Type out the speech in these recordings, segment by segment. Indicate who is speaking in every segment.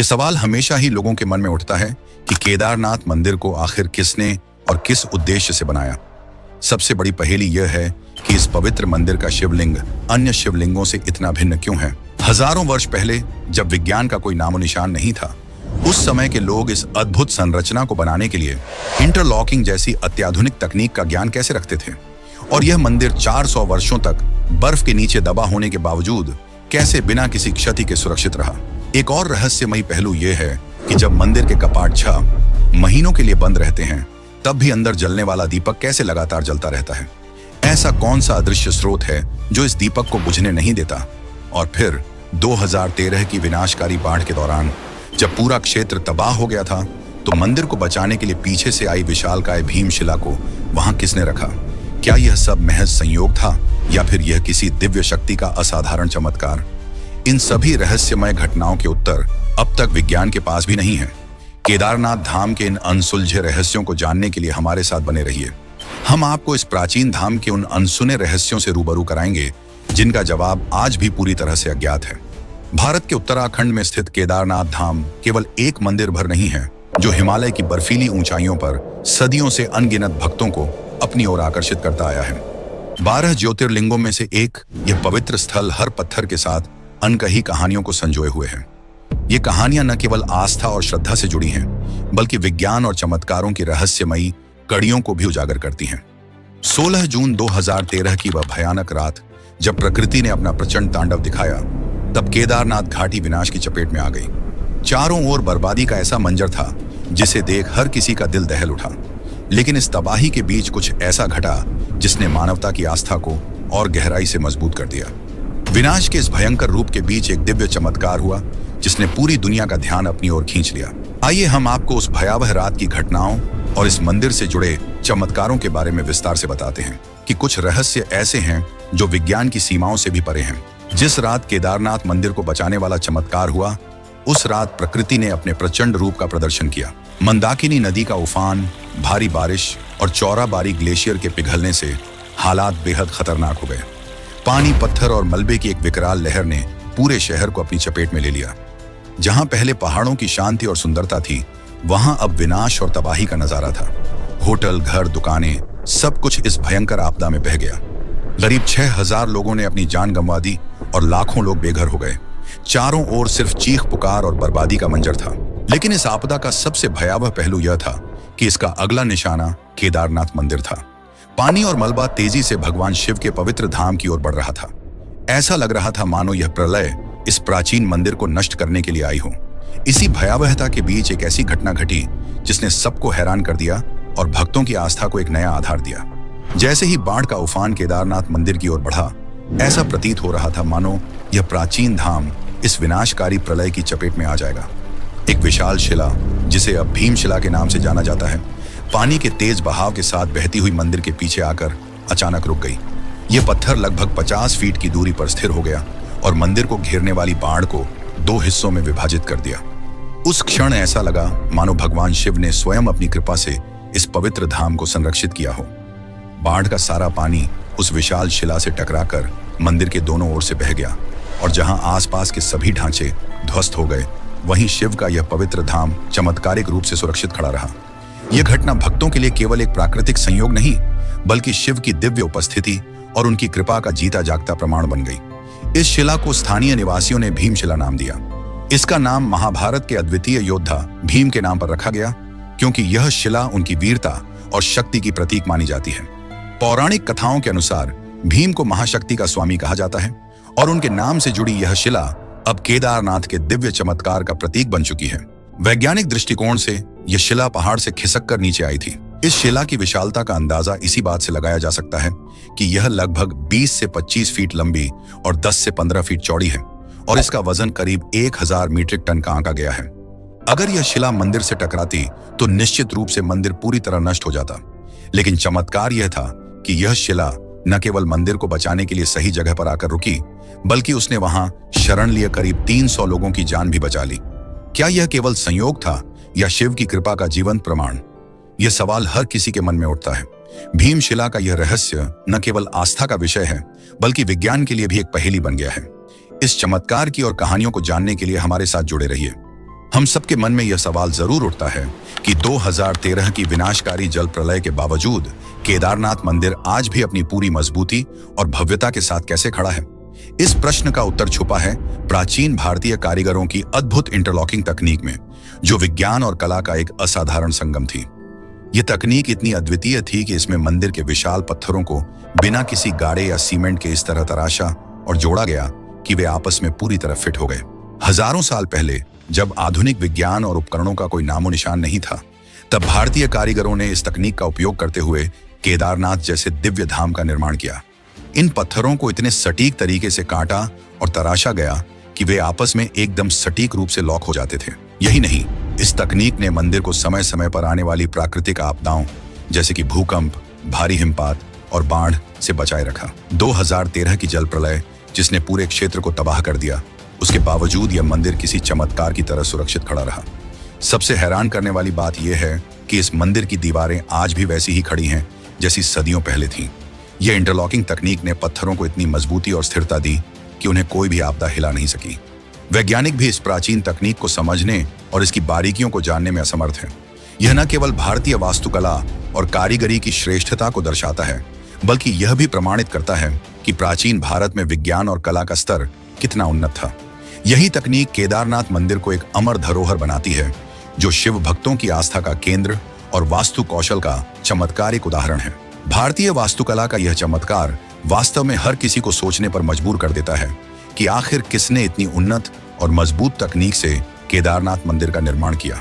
Speaker 1: ये सवाल हमेशा ही लोगों के मन में उठता है कि केदारनाथ मंदिर को आखिर किसने और किस उद्देश्य से बनाया। सबसे बड़ी पहेली यह है कि इस पवित्र मंदिर का शिवलिंग अन्य शिवलिंगों से इतना भिन्न क्यों है। हजारों वर्ष पहले जब विज्ञान का कोई नामो निशान नहीं था, उस समय के लोग इस अद्भुत संरचना को बनाने के लिए इंटरलॉकिंग जैसी अत्याधुनिक तकनीक का ज्ञान कैसे रखते थे, और यह मंदिर 400 वर्षों तक बर्फ के नीचे दबा होने के बावजूद कैसे बिना किसी क्षति के सुरक्षित रहा। एक और रहस्यमयी पहलू यह है कि जब मंदिर के कपाट 6 महीनों के लिए बंद रहते हैं, तब भी अंदर जलने वाला दीपक कैसे लगातार जलता रहता है। ऐसा कौन सा अदृश्य स्रोत है जो इस दीपक को बुझने नहीं देता। और फिर 2013 की विनाशकारी बाढ़ के दौरान जब पूरा क्षेत्र तबाह हो गया था, तो मंदिर को बचाने के लिए पीछे से आई विशालकाय भीमशिला को वहां किसने रखा। क्या यह सब महज संयोग था या फिर यह किसी दिव्य शक्ति का असाधारण चमत्कार। इन सभी रहस्यमय घटनाओं के उत्तर अब तक विज्ञान के पास भी नहीं है। केदारनाथ धाम के इन अनसुलझे रहस्यों को जानने के लिए हमारे साथ बने रहिए। हम आपको इस प्राचीन धाम के उन अनसुने रहस्यों से रूबरू कराएंगे जिनका जवाब आज भी पूरी तरह से अज्ञात है। भारत के उत्तराखंड में स्थित केदारनाथ धाम केवल एक मंदिर भर नहीं है, जो हिमालय की बर्फीली ऊंचाइयों पर सदियों से अनगिनत भक्तों को अपनी ओर आकर्षित करता आया है। 12 ज्योतिर्लिंगों में से एक यह पवित्र स्थल हर पत्थर के साथ अनकही कहानियों को संजोए हुए है। ये कहानियां न केवल आस्था और श्रद्धा से जुड़ी हैं, बल्कि विज्ञान और चमत्कारों की रहस्यमयी कड़ियों को भी उजागर करती हैं। 16 जून 2013 की वह भयानक रात जब प्रकृति ने अपना प्रचंड तांडव दिखाया, तब केदारनाथ घाटी विनाश की चपेट में आ गई। चारों ओर बर्बादी का ऐसा मंजर था जिसे देख हर किसी का दिल दहल उठा। लेकिन इस तबाही के बीच कुछ ऐसा घटा जिसने मानवता की आस्था को और गहराई से मजबूत कर दिया। विनाश के इस भयंकर रूप के बीच एक दिव्य चमत्कार हुआ जिसने पूरी दुनिया का ध्यान अपनी ओर खींच लिया। आइए हम आपको उस भयावह रात की घटनाओं और इस मंदिर से जुड़े चमत्कारों के बारे में विस्तार से बताते हैं कि कुछ रहस्य ऐसे हैं जो विज्ञान की सीमाओं से भी परे हैं। जिस रात केदारनाथ मंदिर को बचाने वाला चमत्कार हुआ, उस रात प्रकृति ने अपने प्रचंड रूप का प्रदर्शन किया। मंदाकिनी नदी का उफान, भारी बारिश और चौराबारी ग्लेशियर के पिघलने से हालात बेहद खतरनाक हो गए। पानी, पत्थर और मलबे की एक विकराल लहर ने पूरे शहर को अपनी चपेट में ले लिया। जहां पहले पहाड़ों की शांति और सुंदरता थी, वहां अब विनाश और तबाही का नजारा था। होटल, घर, दुकानें, सब कुछ इस भयंकर आपदा में बह गया। करीब 6000 लोगों ने अपनी जान गंवा दी और लाखों लोग बेघर हो गए। चारों ओर सिर्फ चीख पुकार और बर्बादी का मंजर था। लेकिन इस आपदा का सबसे भयावह पहलू यह था कि इसका अगला निशाना केदारनाथ मंदिर था। पानी और मलबा तेजी से भगवान शिव के पवित्र धाम की ओर बढ़ रहा था। ऐसा लग रहा था मानो यह प्रलय इस प्राचीन मंदिर को नष्ट करने के लिए आई हो। इसी भयावहता के बीच एक ऐसी घटना घटी जिसने सबको हैरान कर दिया और भक्तों की आस्था को एक नया आधार दिया। जैसे ही बाढ़ का उफान केदारनाथ मंदिर की ओर बढ़ा, ऐसा प्रतीत हो रहा था मानो यह प्राचीन धाम इस विनाशकारी प्रलय की चपेट में आ जाएगा। एक विशाल शिला, जिसे अब भीमशिला के नाम से जाना जाता है, पानी के तेज बहाव के साथ बहती हुई मंदिर के पीछे आकर अचानक रुक गई। यह पत्थर लगभग 50 फीट की दूरी पर स्थिर हो गया और मंदिर को घेरने वाली बाढ़ को 2 हिस्सों में विभाजित कर दिया। उस क्षण ऐसा लगा मानो भगवान शिव ने स्वयं अपनी कृपा से इस पवित्र धाम को संरक्षित किया हो। बाढ़ का सारा पानी उस विशाल शिला से टकराकर मंदिर के दोनों ओर से बह गया और जहां आसपास के सभी ढांचे ध्वस्त हो गए, वहीं शिव का यह पवित्र धाम चमत्कारिक रूप से सुरक्षित खड़ा रहा। यह घटना भक्तों के लिए केवल एक प्राकृतिक संयोग नहीं, बल्कि शिव की दिव्य उपस्थिति और उनकी कृपा का जीता जागता प्रमाण बन गई। इस शिला को स्थानीय निवासियों ने भीमशिला नाम दिया। इसका नाम महाभारत के अद्वितीय योद्धा भीम के नाम पर रखा गया, क्योंकि यह शिला उनकी वीरता और शक्ति की प्रतीक मानी जाती है। पौराणिक कथाओं के अनुसार भीम को महाशक्ति का स्वामी कहा जाता है और उनके नाम से जुड़ी यह शिला अब केदारनाथ के दिव्य चमत्कार का प्रतीक बन चुकी है। वैज्ञानिक दृष्टिकोण से यह शिला पहाड़ से खिसक कर नीचे आई थी। इस शिला की विशालता का अंदाजा इसी बात से लगाया जा सकता है कि यह लगभग 20 से 25 फीट लंबी और 10 से 15 फीट चौड़ी है और इसका वजन करीब 1000 मीट्रिक टन का आंका गया है। अगर यह शिला मंदिर से टकराती तो निश्चित रूप से मंदिर पूरी तरह नष्ट हो जाता। लेकिन चमत्कार यह था कि यह शिला न केवल मंदिर को बचाने के लिए सही जगह पर आकर रुकी, बल्कि उसने वहां शरण लिए करीब 300 लोगों की जान भी बचा ली। क्या यह केवल संयोग था या शिव की कृपा का जीवंत प्रमाण? यह सवाल हर किसी के मन में उठता है। भीमशिला का यह रहस्य न केवल आस्था का विषय है, बल्कि विज्ञान के लिए भी एक पहेली बन गया है। इस चमत्कार की और कहानियों को जानने के लिए हमारे साथ जुड़े रहिए। हम सबके मन में यह सवाल जरूर उठता है कि 2013 की विनाशकारी जल प्रलय के बावजूद केदारनाथ मंदिर आज भी अपनी पूरी मजबूती और भव्यता के साथ कैसे खड़ा है। इस प्रश्न का उत्तर छुपा है प्राचीन भारतीय कारीगरों की अद्भुत इंटरलॉकिंग तकनीक में, जो विज्ञान और कला का एक असाधारण संगम थी। यह तकनीक इतनी अद्वितीय थी कि इसमें मंदिर के विशाल पत्थरों को बिना किसी गाड़े या सीमेंट के इस तरह तराशा और जोड़ा गया कि वे आपस में पूरी तरह फिट हो गए। हजारों साल पहले, जब आधुनिक विज्ञान और उपकरणों का कोई नामो निशान नहीं था, तब भारतीय कारीगरों ने इस तकनीक का उपयोग करते हुए केदारनाथ जैसे दिव्य धाम का निर्माण किया। इन पत्थरों को इतने सटीक तरीके से काटा और तराशा गया कि वे आपस में एकदम सटीक रूप से लॉक हो जाते थे। यही नहीं, इस तकनीक ने मंदिर को समय समय पर आने वाली प्राकृतिक आपदाओं जैसे कि भूकंप, भारी हिमपात और बाढ़ से बचाए रखा। 2013 की जल प्रलय, जिसने पूरे क्षेत्र को तबाह कर दिया, उसके बावजूद यह मंदिर किसी चमत्कार की तरह सुरक्षित खड़ा रहा। सबसे हैरान करने वाली बात यह है कि इस मंदिर की दीवारें आज भी वैसी ही खड़ी हैं जैसी सदियों पहले थीं। यह इंटरलॉकिंग तकनीक ने पत्थरों को इतनी मजबूती और स्थिरता दी कि उन्हें कोई भी आपदा हिला नहीं सकी। वैज्ञानिक भी इस प्राचीन तकनीक को समझने और इसकी बारीकियों को जानने में असमर्थ हैं। यह न केवल भारतीय वास्तुकला और कारीगरी की श्रेष्ठता को दर्शाता है, बल्कि यह भी प्रमाणित करता है कि प्राचीन भारत में विज्ञान और कला का स्तर कितना उन्नत था। यही तकनीक केदारनाथ मंदिर को एक अमर धरोहर बनाती है, जो शिव भक्तों की आस्था का केंद्र और वास्तु कौशल का चमत्कारिक उदाहरण है। भारतीय वास्तुकला का यह चमत्कार वास्तव में हर किसी को सोचने पर मजबूर कर देता है कि आखिर किसने इतनी उन्नत और मजबूत तकनीक से केदारनाथ मंदिर का निर्माण किया।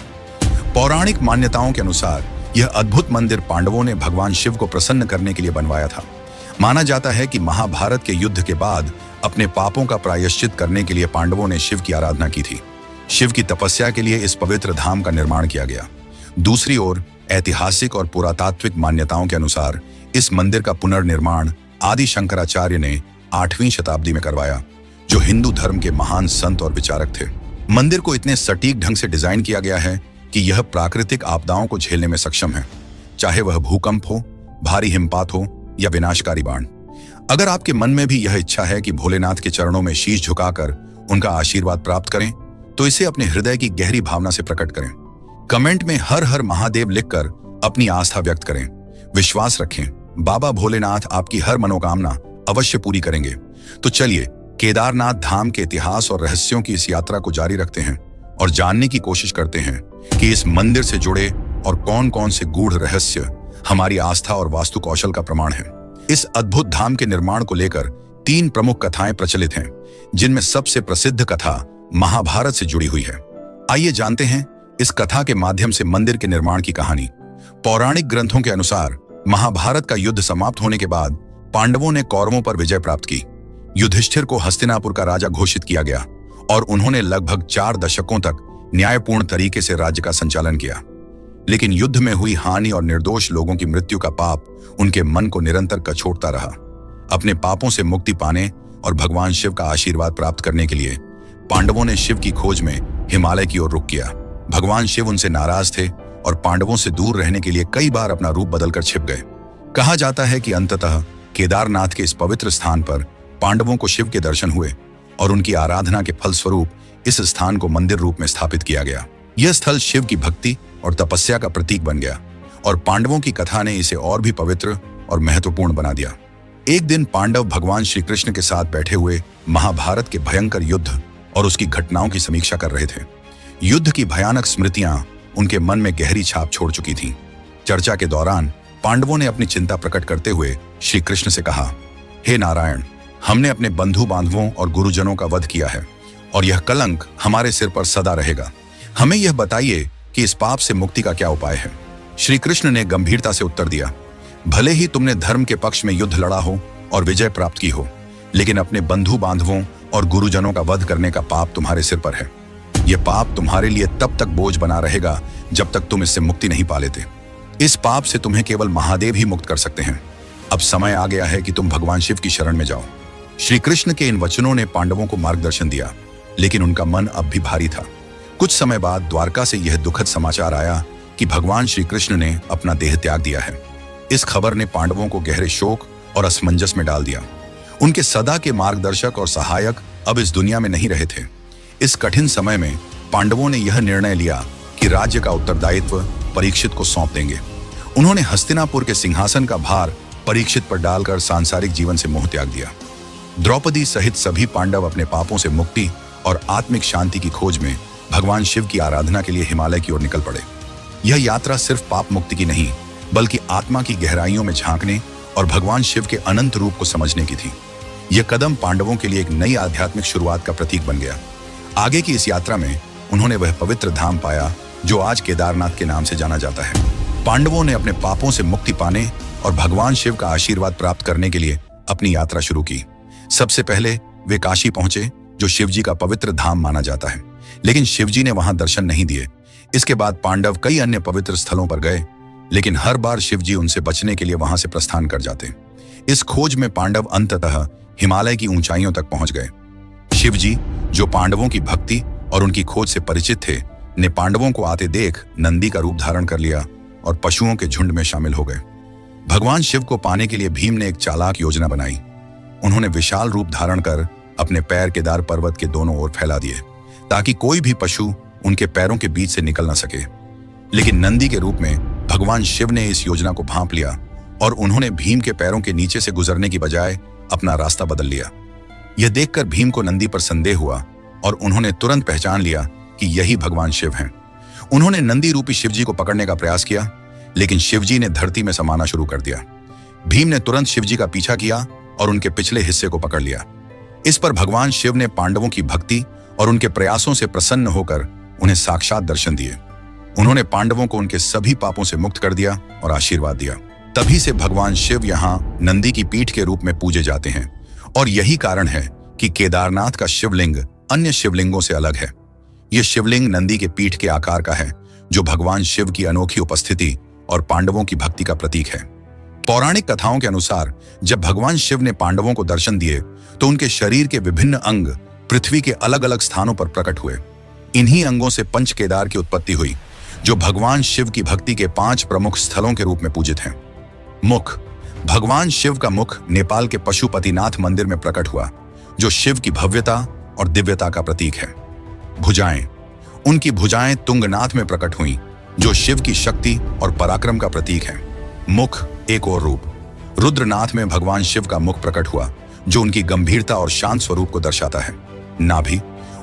Speaker 1: पौराणिक मान्यताओं के अनुसार यह अद्भुत मंदिर पांडवों ने भगवान शिव को प्रसन्न करने के लिए बनवाया था। माना जाता है कि महाभारत के युद्ध के बाद अपने पापों का प्रायश्चित करने के लिए पांडवों ने शिव की आराधना की थी। शिव की तपस्या के लिए इस पवित्र धाम का निर्माण किया गया। दूसरी ओर ऐतिहासिक और पुरातात्विक मान्यताओं के अनुसार इस मंदिर का पुनर्निर्माण आदि शंकराचार्य ने 8वीं शताब्दी में करवाया, जो हिंदू धर्म के महान संत और विचारक थे। मंदिर को इतने सटीक ढंग से डिजाइन किया गया है कि यह प्राकृतिक आपदाओं को झेलने में सक्षम है, चाहे वह भूकंप हो, भारी हिमपात हो या विनाशकारी बाढ़। अगर आपके मन में भी यह इच्छा है कि भोलेनाथ के चरणों में शीश झुकाकर उनका आशीर्वाद प्राप्त करें, तो इसे अपने हृदय की गहरी भावना से प्रकट करें। कमेंट में हर हर महादेव लिखकर अपनी आस्था व्यक्त करें। विश्वास रखें, बाबा भोलेनाथ आपकी हर मनोकामना अवश्य पूरी करेंगे। तो चलिए केदारनाथ धाम के इतिहास और रहस्यों की इस यात्रा को जारी रखते हैं और जानने की कोशिश करते हैं कि इस मंदिर से जुड़े और कौन कौन से गूढ़ रहस्य हमारी आस्था और वास्तु कौशल का प्रमाण है। इस अद्भुत धाम के निर्माण को लेकर 3 प्रमुख कथाएं प्रचलित हैं, जिनमें सबसे प्रसिद्ध कथा महाभारत से जुड़ी हुई है। आइए जानते हैं इस कथा के माध्यम से मंदिर के निर्माण की कहानी। पौराणिक ग्रंथों के अनुसार महाभारत का युद्ध समाप्त होने के बाद पांडवों ने कौरवों पर विजय प्राप्त की। युधिष्ठिर को हस्तिनापुर का राजा घोषित किया गया और उन्होंने लगभग 4 दशकों तक न्यायपूर्ण तरीके से राज्य का संचालन किया। लेकिन युद्ध में हुई हानि और निर्दोष लोगों की मृत्यु का पाप उनके मन को निरंतर कछोड़ता रहा। अपने पापों से मुक्ति पाने और भगवान शिव का आशीर्वाद प्राप्त करने के लिए पांडवों ने शिव की खोज में हिमालय की ओर रुख किया। भगवान शिव उनसे नाराज थे और पांडवों से दूर रहने के लिए कई बार अपना रूप बदलकर छिप गए। कहा जाता है कि अंततः केदारनाथ के इस पवित्र स्थान पर पांडवों को शिव के दर्शन हुए और उनकी आराधना के फलस्वरूप इस स्थान को मंदिर रूप में स्थापित किया गया। यह स्थल शिव की भक्ति और तपस्या का प्रतीक बन गया और पांडवों की कथा ने इसे और भी पवित्र और महत्वपूर्ण बना दिया। एक दिन पांडव भगवान श्री कृष्ण के साथ बैठे हुए महाभारत के भयंकर युद्ध और उसकी घटनाओं की समीक्षा कर रहे थे। युद्ध की भयानक स्मृतियां उनके मन में गहरी छाप छोड़ चुकी थीं। चर्चा के दौरान पांडवों ने अपनी चिंता प्रकट करते हुए श्री कृष्ण से कहा, हे नारायण, हमने अपने बंधु बांधवों और गुरुजनों का वध किया है और यह कलंक हमारे सिर पर सदा रहेगा। हमें यह बताइए कि इस पाप से मुक्ति का क्या उपाय है। श्री कृष्ण ने गंभीरता से उत्तर दिया, भले ही तुमने धर्म के पक्ष में युद्ध लड़ा हो और विजय प्राप्त की हो, लेकिन अपने बंधु बांधवों और गुरुजनों का वध करने का पाप तुम्हारे सिर पर है। यह पाप तुम्हारे लिए तब तक बोझ बना रहेगा जब तक तुम इससे मुक्ति नहीं पा लेते। इस पाप से तुम्हें केवल महादेव ही मुक्त कर सकते हैं। अब समय आ गया है कि तुम भगवान शिव की शरण में जाओ। श्री कृष्ण के इन वचनों ने पांडवों को मार्गदर्शन दिया, लेकिन उनका मन अब भी भारी था। कुछ समय बाद द्वारका से यह दुखद समाचार आया कि भगवान श्री कृष्ण ने अपना देह त्याग दिया है। इस खबर ने पांडवों को गहरे शोक और असमंजस में डाल दिया। उनके सदा के मार्गदर्शक और सहायक अब इस दुनिया में नहीं रहे थे। इस कठिन समय में पांडवों ने यह निर्णय लिया कि राज्य का उत्तरदायित्व परीक्षित को सौंप देंगे। उन्होंने हस्तिनापुर के सिंहासन का भार परीक्षित पर डालकर सांसारिक जीवन से मोह त्याग दिया। द्रौपदी सहित सभी पांडव अपने पापों से मुक्ति और आत्मिक शांति की खोज में भगवान शिव की आराधना के लिए हिमालय की ओर निकल पड़े। यह यात्रा सिर्फ पाप मुक्ति की नहीं, बल्कि आत्मा की गहराइयों में झांकने और भगवान शिव के अनंत रूप को समझने की थी। यह कदम पांडवों के लिए एक नई आध्यात्मिक शुरुआत का प्रतीक बन गया। आगे की इस यात्रा में उन्होंने वह पवित्र धाम पाया जो आज केदारनाथ के नाम से जाना जाता है। पांडवों ने अपने पापों से मुक्ति पाने और भगवान शिव का आशीर्वाद प्राप्त करने के लिए अपनी यात्रा शुरू की। सबसे पहले वे काशी पहुंचे, जो शिवजी का पवित्र धाम माना जाता है, लेकिन शिवजी ने वहां दर्शन नहीं दिए। इसके बाद पांडव कई अन्य पवित्र स्थलों पर गए, लेकिन हर बार शिवजी उनसे बचने के लिए वहां से प्रस्थान कर जाते। इस खोज में पांडव अंततः हिमालय की ऊंचाइयों तक पहुंच गए। शिवजी, जो पांडवों की भक्ति और उनकी खोज से परिचित थे, ने पांडवों को आते देख नंदी का रूप धारण कर लिया और पशुओं के झुंड में शामिल हो गए। भगवान शिव को पाने के लिए भीम ने एक चालाक योजना बनाई। उन्होंने विशाल रूप धारण कर अपने पैर केदार पर्वत के दोनों ओर फैला दिए, ताकि कोई भी पशु उनके पैरों के बीच से निकल न सके। लेकिन नंदी के रूप में भगवान शिव ने इस योजना को भांप लिया और उन्होंने भीम के पैरों के नीचे से गुजरने की बजाय अपना रास्ता बदल लिया। यह देखकर भीम को नंदी पर संदेह हुआ और उन्होंने तुरंत पहचान लिया कि यही भगवान शिव हैं। उन्होंने नंदी रूपी शिवजी को पकड़ने का प्रयास किया, लेकिन शिवजी ने धरती में समाना शुरू कर दिया। भीम ने तुरंत शिवजी का पीछा किया और उनके पिछले हिस्से को पकड़ लिया। इस पर भगवान शिव ने पांडवों की भक्ति और उनके प्रयासों से प्रसन्न होकर उन्हें साक्षात दर्शन दिए। उन्होंने पांडवों को उनके सभी पापों से मुक्त कर दिया और आशीर्वाद दिया। तभी से भगवान शिव यहाँ नंदी की पीठ के रूप में पूजे जाते हैं, और यही कारण है कि केदारनाथ का शिवलिंग अन्य शिवलिंगों से अलग है। यह शिवलिंग नंदी के पीठ के आकार का है, जो भगवान शिव की अनोखी उपस्थिति और पांडवों की भक्ति का प्रतीक है। पौराणिक कथाओं के अनुसार जब भगवान शिव ने पांडवों को दर्शन दिए तो उनके शरीर के विभिन्न अंग पृथ्वी के अलग अलग स्थानों पर प्रकट हुए। इन्हीं अंगों से पंच केदार की उत्पत्ति हुई, जो भगवान शिव की भक्ति के 5 प्रमुख स्थलों के रूप में पूजित हैं। मुख, भगवान शिव का मुख नेपाल के पशुपतिनाथ मंदिर में प्रकट हुआ, जो शिव की भव्यता और दिव्यता का प्रतीक है। भुजाएं, उनकी भुजाएं तुंगनाथ में प्रकट हुईं, जो शिव की शक्ति और पराक्रम का प्रतीक है। मुख एक और रूप, रुद्रनाथ में भगवान शिव का मुख प्रकट हुआ, जो उनकी गंभीरता और शांत स्वरूप को दर्शाता है। नाभि,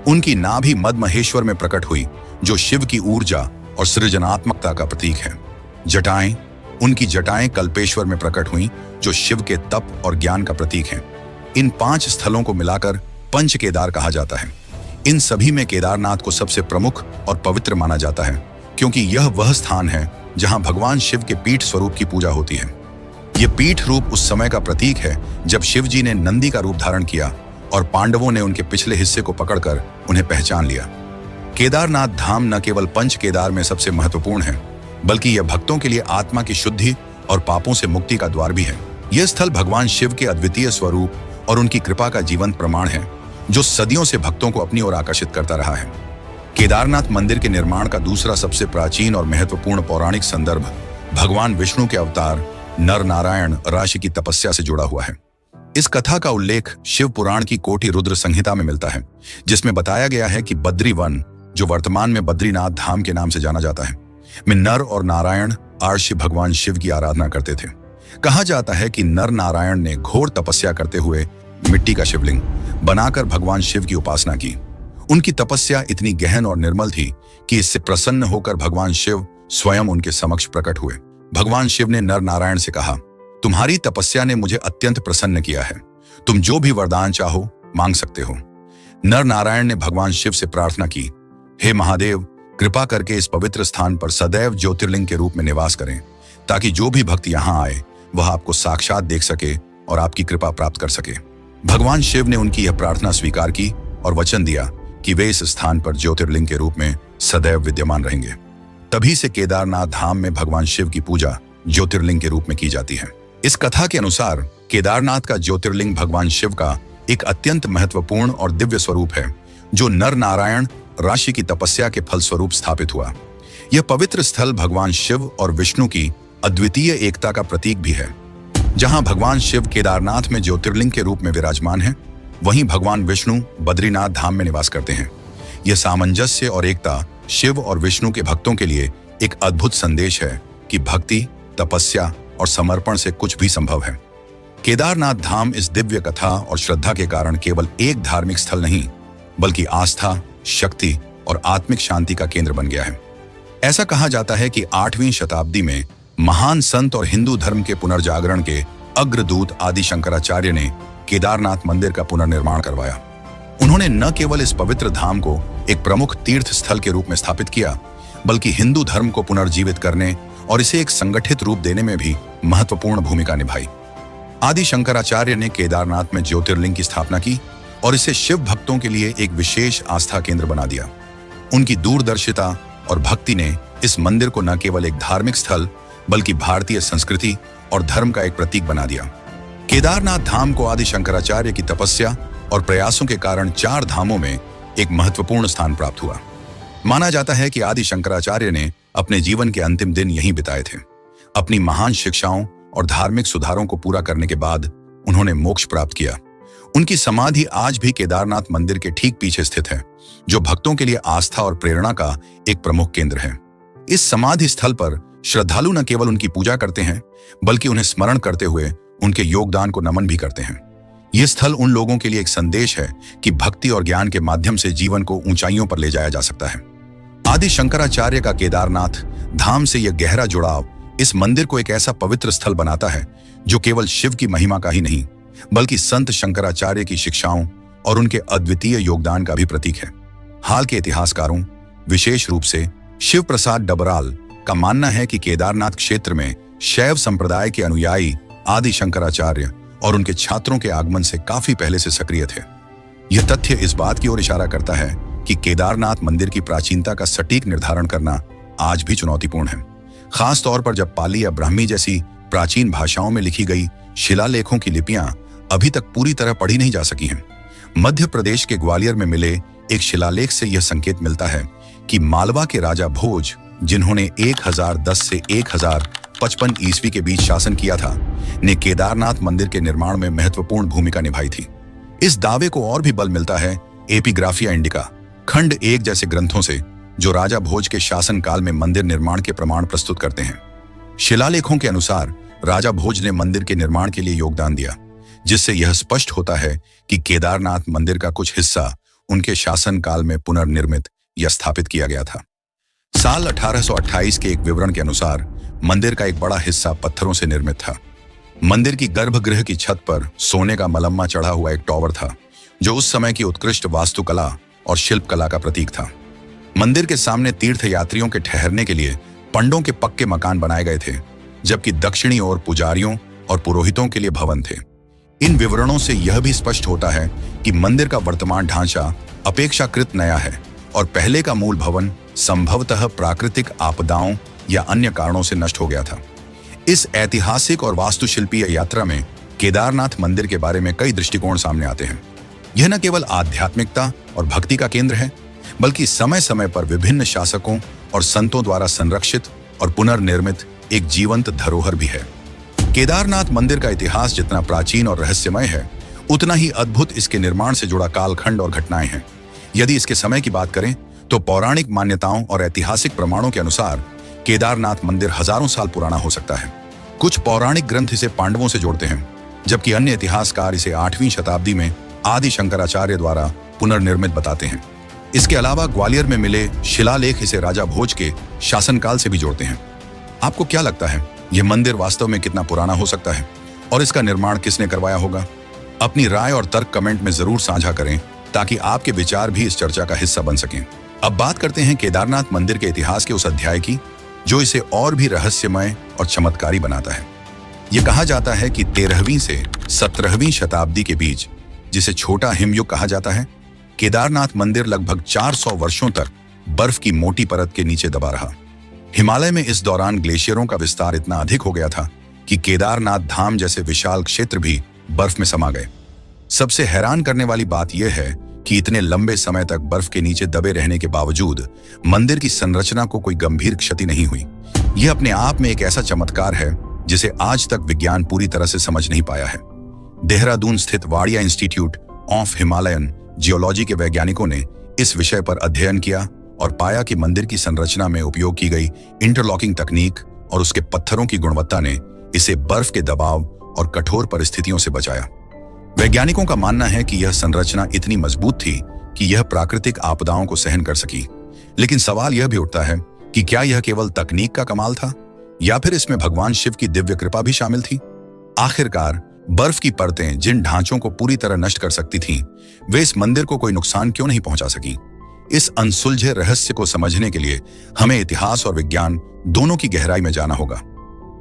Speaker 1: उनकी नाभि मद महेश्वर में प्रकट हुई, जो शिव की ऊर्जा और सृजनात्मकता का प्रतीक है। जटाएं, उनकी जटाएं कल्पेश्वर में प्रकट हुई, जो शिव के तप और ज्ञान का प्रतीक हैं। इन 5 स्थलों को मिलाकर पंच केदार कहा जाता है। इन सभी में केदारनाथ को सबसे प्रमुख और पवित्र माना जाता है, क्योंकि यह वह स्थान है जहां भगवान शिव के पीठ स्वरूप की पूजा होती है। यह पीठ रूप उस समय का प्रतीक है जब शिव जी ने नंदी का रूप धारण किया और पांडवों ने उनके पिछले हिस्से को पकड़कर उन्हें पहचान लिया। केदारनाथ धाम न केवल पंच केदार में सबसे महत्वपूर्ण है, बल्कि यह भक्तों के लिए आत्मा की शुद्धि और पापों से मुक्ति का द्वार भी है। यह स्थल भगवान शिव के अद्वितीय स्वरूप और उनकी कृपा का जीवंत प्रमाण है, जो सदियों से भक्तों को अपनी ओर आकर्षित करता रहा है। केदारनाथ मंदिर के निर्माण का दूसरा सबसे प्राचीन और महत्वपूर्ण पौराणिक संदर्भ भगवान विष्णु के अवतार नर नारायण राशि की तपस्या से जुड़ा हुआ है। इस कथा का उल्लेख शिव पुराण की कोटि रुद्र संहिता में मिलता है, जिसमें बताया गया है कि बद्री वन, जो वर्तमान में बद्रीनाथ धाम के नाम से जाना जाता है, में नर और नारायण आर्ष भगवान शिव की आराधना करते थे। कहा जाता है कि नर नारायण ने घोर तपस्या करते हुए मिट्टी का शिवलिंग बनाकर भगवान शिव की उपासना की। उनकी तपस्या इतनी गहन और निर्मल थी कि इससे प्रसन्न होकर भगवान शिव स्वयं उनके समक्ष प्रकट हुए। भगवान शिव ने नर नारायण से कहा, तुम्हारी तपस्या ने मुझे अत्यंत प्रसन्न किया है। तुम जो भी वरदान चाहो मांग सकते हो। नर नारायण ने भगवान शिव से प्रार्थना की, हे महादेव, कृपा करके इस पवित्र स्थान पर सदैव ज्योतिर्लिंग के रूप में निवास करें, ताकि जो भी भक्त यहाँ आए वह आपको साक्षात देख सके और आपकी कृपा प्राप्त कर सके। भगवान शिव ने उनकी यह प्रार्थना स्वीकार की और वचन दिया कि वे इस स्थान पर ज्योतिर्लिंग के रूप में सदैव विद्यमान रहेंगे। तभी से केदारनाथ धाम में भगवान शिव की पूजा ज्योतिर्लिंग के रूप में की जाती है। इस कथा के अनुसार केदारनाथ का ज्योतिर्लिंग भगवान शिव का एक अत्यंत महत्वपूर्ण और दिव्य स्वरूप है, जो नर नारायण राशि की तपस्या के फलस्वरूप स्थापित हुआ। यह पवित्र स्थल भगवान शिव और विष्णु की अद्वितीय एकता का प्रतीक भी है। जहां भगवान शिव केदारनाथ में ज्योतिर्लिंग के रूप में विराजमान हैं, वहीं भगवान विष्णु बद्रीनाथ धाम में निवास करते हैं। यह सामंजस्य और एकता शिव और विष्णु के भक्तों के लिए एक अद्भुत संदेश है कि भक्ति, तपस्या और समर्पण से कुछ भी संभव है। केदारनाथ धाम इस दिव्य कथा और श्रद्धा के कारण केवल एक धार्मिक स्थल नहीं, बल्कि आस्था, शक्ति और आत्मिक शांति का केंद्र बन गया है। ऐसा कहा जाता है कि 8वीं शताब्दी में महान संत और हिंदू धर्म के पुनर्जागरण के अग्रदूत आदि शंकराचार्य ने केदारनाथ मंदिर का पुनर्निर्माण करवाया। उन्होंने न केवल इस पवित्र धाम को एक प्रमुख तीर्थ स्थल के रूप में स्थापित किया, बल्कि हिंदू धर्म को पुनर्जीवित करने और इसे एक संगठित रूप देने में भी महत्वपूर्ण भूमिका निभाई। आदि शंकराचार्य ने केदारनाथ में ज्योतिर्लिंग की स्थापना की और इसे शिव भक्तों के लिए एक विशेष आस्था केंद्र बना दिया। उनकी दूरदर्शिता और भक्ति ने इस मंदिर को न केवल एक धार्मिक स्थल बल्कि भारतीय संस्कृति और धर्म का एक प्रतीक बना दिया। केदारनाथ धाम को आदि शंकराचार्य की तपस्या और प्रयासों के कारण 4 धामों में एक महत्वपूर्ण स्थान प्राप्त हुआ। माना जाता है कि आदि शंकराचार्य ने अपने जीवन के अंतिम दिन यहीं बिताए थे। अपनी महान शिक्षाओं और धार्मिक सुधारों को पूरा करने के बाद उन्होंने मोक्ष प्राप्त किया। उनकी समाधि आज भी केदारनाथ मंदिर के ठीक पीछे स्थित है, जो भक्तों के लिए आस्था और प्रेरणा का एक प्रमुख केंद्र है। इस समाधि स्थल पर श्रद्धालु न केवल उनकी पूजा करते हैं, बल्कि उन्हें स्मरण करते हुए उनके योगदान को नमन भी करते हैं। यह स्थल उन लोगों के लिए एक संदेश है कि भक्ति और ज्ञान के माध्यम से जीवन को ऊंचाइयों पर ले जाया जा सकता है। आदि शंकराचार्य का केदारनाथ धाम से यह गहरा जुड़ाव इस मंदिर को एक ऐसा पवित्र स्थल बनाता है जो केवल शिव की महिमा का ही नहीं, बल्कि संत शंकराचार्य की शिक्षाओं और उनके अद्वितीय योगदान का भी प्रतीक है। हाल के इतिहासकारों, विशेष रूप से शिव प्रसाद डबराल का मानना है कि केदारनाथ क्षेत्र में शैव संप्रदाय के अनुयायी आदि शंकराचार्य और उनके छात्रों के आगमन से काफी पहले से सक्रिय थे। यह तथ्य इस बात की ओर इशारा करता है कि केदारनाथ मंदिर की प्राचीनता का सटीक निर्धारण करना आज भी चुनौतीपूर्ण है, खास तौर पर जब पाली या ब्राह्मी जैसी प्राचीन भाषाओं में लिखी गई शिलालेखों की लिपियां अभी तक पूरी तरह पढ़ी नहीं जा सकी हैं। मध्य प्रदेश के ग्वालियर में मिले एक शिलालेख से यह संकेत मिलता है कि मालवा के राजा भोज, जिन्होंने 1010 से 1055 ईस्वी के बीच शासन किया था, ने केदारनाथ मंदिर के निर्माण में महत्वपूर्ण भूमिका निभाई थी। इस दावे को और भी बल मिलता है एपिग्राफिया इंडिका खंड 1 जैसे ग्रंथों से, जो राजा भोज के शासन काल में मंदिर निर्माण के प्रमाण प्रस्तुत करते हैं। शिलालेखों के अनुसार राजा भोज ने मंदिर के निर्माण के लिए योगदान दिया, जिससे यह स्पष्ट होता है कि केदारनाथ मंदिर का कुछ हिस्सा उनके शासन काल में पुनर्निर्मित या स्थापित किया गया था। साल 1828 के एक विवरण के अनुसार मंदिर का एक बड़ा हिस्सा पत्थरों से निर्मित था। मंदिर की गर्भगृह की छत पर सोने का मलम्मा चढ़ा हुआ एक टॉवर था, जो उस समय की उत्कृष्ट वास्तुकला और शिल्पकला का प्रतीक था। मंदिर के सामने तीर्थ यात्रियों के ठहरने के लिए पंडों के पक्के मकान बनाए गए थे, जबकि दक्षिणी ओर पुजारियों और पुरोहितों के लिए भवन थे। इन विवरणों से यह भी स्पष्ट होता है कि मंदिर का वर्तमान ढांचा अपेक्षाकृत नया है और पहले का मूल भवन संभवतः प्राकृतिक आपदाओं या अन्य कारणों से नष्ट हो गया था। इस ऐतिहासिक और वास्तुशिल्पीय यात्रा में केदारनाथ मंदिर के बारे में कई दृष्टिकोण सामने आते हैं। यह न केवल आध्यात्मिकता और भक्ति का केंद्र है, बल्कि समय समय पर विभिन्न शासकों और संतों द्वारा संरक्षित और पुनर्निर्मित एक जीवंत धरोहर भी है। केदारनाथ मंदिर का इतिहास जितना प्राचीन और रहस्यमय है, उतना ही अद्भुत इसके निर्माण से जुड़ा कालखंड और घटनाएं हैं। यदि इसके समय की बात करें तो पौराणिक मान्यताओं और ऐतिहासिक प्रमाणों के अनुसार केदारनाथ मंदिर हजारों साल पुराना हो सकता है। कुछ पौराणिक ग्रंथ इसे पांडवों से जोड़ते हैं, जबकि अन्य इतिहासकार इसे 8वीं शताब्दी में आदि शंकराचार्य द्वारा पुनर्निर्मित बताते हैं। इसके अलावा ग्वालियर में मिले शिलालेख इसे राजा भोज के शासनकाल से भी जोड़ते हैं। आपको क्या लगता है, यह मंदिर वास्तव में कितना पुराना हो सकता है और इसका निर्माण किसने करवाया होगा? अपनी राय और तर्क कमेंट में जरूर साझा करें, ताकि आपके विचार भी इस चर्चा का हिस्सा बन सकें। अब बात करते हैं केदारनाथ मंदिर के इतिहास के उस अध्याय की, जो इसे और भी रहस्यमय और चमत्कारी बनाता है। यह कहा जाता है कि 13वीं से 17वीं शताब्दी के बीच, जिसे छोटा हिमयुग कहा जाता है, केदारनाथ मंदिर लगभग 400 वर्षों तक बर्फ की मोटी परत के नीचे दबा रहा। हिमालय में इस दौरान ग्लेशियरों का विस्तार इतना अधिक हो गया था कि केदारनाथ धाम जैसे विशाल क्षेत्र भी बर्फ में समा गए। सबसे हैरान करने वाली बात यह है कि इतने लंबे समय तक बर्फ के नीचे दबे रहने के बावजूद मंदिर की संरचना को कोई गंभीर क्षति नहीं हुई। यह अपने आप में एक ऐसा चमत्कार है जिसे आज तक विज्ञान पूरी तरह से समझ नहीं पाया है। देहरादून स्थित Wadia institute of Himalayan geology के वैज्ञानिकों ने इस विषय पर अध्ययन किया और पाया कि मंदिर की संरचना में उपयोग की गई इंटरलॉकिंग तकनीक और उसके पत्थरों की गुणवत्ता ने इसे बर्फ के दबाव और कठोर परिस्थितियों से बचाया। वैज्ञानिकों का मानना है कि यह संरचना इतनी मजबूत थी कि यह प्राकृतिक आपदाओं को सहन कर सकी। लेकिन सवाल यह भी उठता है कि क्या यह केवल तकनीक का कमाल था या फिर इसमें भगवान शिव की दिव्य कृपा भी शामिल थी? आखिरकार बर्फ की परतें जिन ढांचों को पूरी तरह नष्ट कर सकती थीं, वे इस मंदिर को कोई नुकसान क्यों नहीं पहुंचा सकी? इस अनसुलझे रहस्य को समझने के लिए हमें इतिहास और विज्ञान दोनों की गहराई में जाना होगा।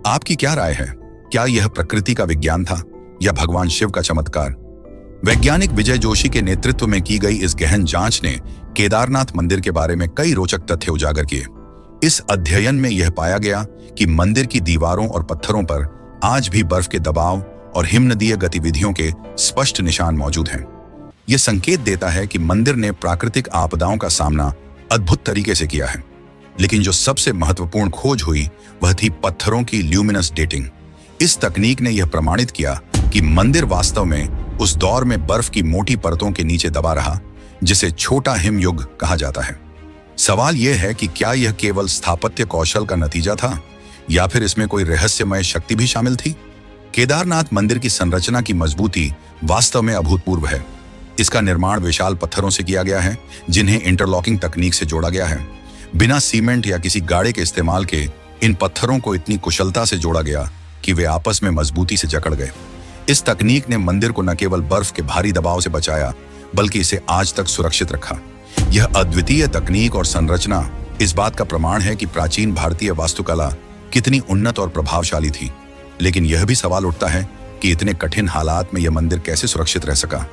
Speaker 1: आपकी क्या राय है? क्या यह प्रकृति का विज्ञान था या भगवान शिव का चमत्कार? वैज्ञानिक विजय जोशी के नेतृत्व में की गई इस गहन जांच ने केदारनाथ मंदिर के बारे में कई रोचक तथ्य उजागर किए। इस अध्ययन में यह पाया गया कि मंदिर की दीवारों और पत्थरों पर आज भी बर्फ के दबाव और हिमनदीय गतिविधियों के स्पष्ट निशान मौजूद हैं। यह संकेत देता है कि मंदिर ने प्राकृतिक आपदाओं का सामना अद्भुत तरीके से किया है। लेकिन जो सबसे महत्वपूर्ण खोज हुई वह थी पत्थरों की ल्यूमिनस डेटिंग। इस तकनीक ने यह प्रमाणित किया कि मंदिर वास्तव में उस दौर में बर्फ की मोटी परतों के नीचे दबा रहा, जिसे छोटा हिमयुग कहा जाता है। सवाल यह है कि क्या यह केवल स्थापत्य कौशल का नतीजा था या फिर इसमें कोई रहस्यमय शक्ति भी शामिल थी? केदारनाथ मंदिर की संरचना की मजबूती वास्तव में अभूतपूर्व है। इसका निर्माण विशाल पत्थरों से किया गया है, जिन्हें इंटरलॉकिंग तकनीक से जोड़ा गया है। बिना सीमेंट या किसी गाड़े के इस्तेमाल के इन पत्थरों को इतनी कुशलता से जोड़ा गया कि वे आपस में मजबूती से जकड़ गए। इस तकनीक ने मंदिर को न केवल बर्फ के भारी दबाव से बचाया, बल्कि इसे आज तक सुरक्षित रखा। यह अद्वितीय तकनीक और संरचना इस बात का प्रमाण है कि प्राचीन भारतीय वास्तुकला कितनी उन्नत और प्रभावशाली थी। लेकिन यह भी सवाल उठता है कि इतने कठिन हालात में यह मंदिर कैसे सुरक्षित रह सका?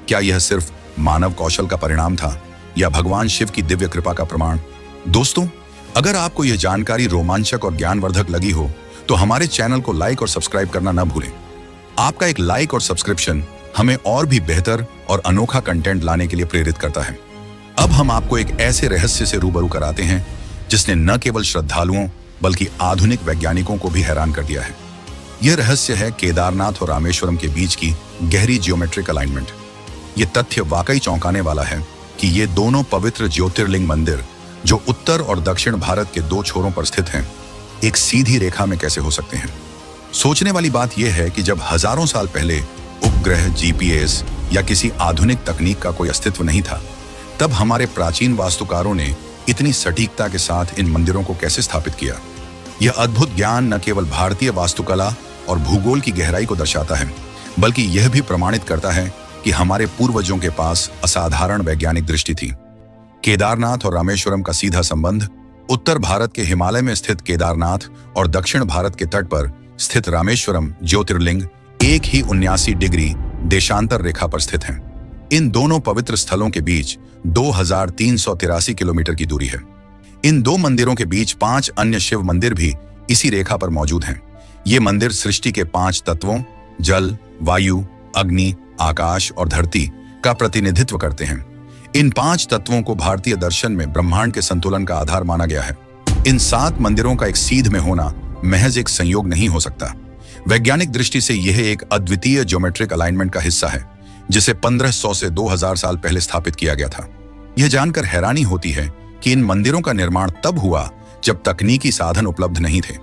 Speaker 1: क्या यह सिर्फ मानव कौशल का परिणाम था या भगवान शिव की दिव्य कृपा का प्रमाण? दोस्तों, अगर आपको यह जानकारी रोमांचक और ज्ञानवर्धक लगी हो तो हमारे चैनल को लाइक और सब्सक्राइब करना न भूलें। आपका एक लाइक और सब्सक्रिप्शन हमें और भी बेहतर और अनोखा कंटेंट लाने के लिए प्रेरित करता है। अब हम आपको एक ऐसे रहस्य से रूबरू कराते हैं जिसने न केवल श्रद्धालुओं बल्कि आधुनिक वैज्ञानिकों को भी हैरान कर दिया है। यह रहस्य है केदारनाथ और रामेश्वरम के बीच की गहरी जियोमेट्रिक अलाइनमेंट। ये तथ्य वाकई चौंकाने वाला है कि ये दोनों पवित्र ज्योतिर्लिंग मंदिर, जो उत्तर और दक्षिण भारत के दो छोरों पर स्थित हैं, एक सीधी रेखा में कैसे हो सकते हैं। सोचने वाली बात यह है कि जब हजारों साल पहले उपग्रह, जीपीएस या किसी आधुनिक तकनीक का कोई अस्तित्व नहीं था, तब हमारे प्राचीन वास्तुकारों ने इतनी सटीकता के साथ इन मंदिरों को कैसे स्थापित किया। यह अद्भुत ज्ञान न केवल भारतीय वास्तुकला और भूगोल की गहराई को दर्शाता है, बल्कि यह भी प्रमाणित करता है कि हमारे पूर्वजों के पास असाधारण वैज्ञानिक दृष्टि थी। केदारनाथ और रामेश्वरम का सीधा संबंध उत्तर भारत के हिमालय में स्थित केदारनाथ और दक्षिण भारत के तट पर स्थित रामेश्वरम ज्योतिर्लिंग एक ही 79 डिग्री देशांतर रेखा पर स्थित हैं। इन दोनों पवित्र स्थलों के बीच 2383 किलोमीटर की दूरी है। इन दो मंदिरों के बीच 5 अन्य शिव मंदिर भी इसी रेखा पर मौजूद हैं। ये मंदिर सृष्टि के 5 तत्वों जल, वायु, अग्नि, आकाश और धरती का प्रतिनिधित्व करते हैं। इन 5 तत्वों को भारतीय दर्शन में ब्रह्मांड के संतुलन का आधार माना गया है। इन 7 मंदिरों का एक सीध में होना महज एक संयोग नहीं हो सकता। वैज्ञानिक दृष्टि से यह एक अद्वितीय ज्योमेट्रिक अलाइनमेंट का हिस्सा है, जिसे 1500 से 2000 साल पहले स्थापित किया गया था। यह जानकर हैरानी होती है कि इन मंदिरों का निर्माण तब हुआ जब तकनीकी साधन उपलब्ध नहीं थे।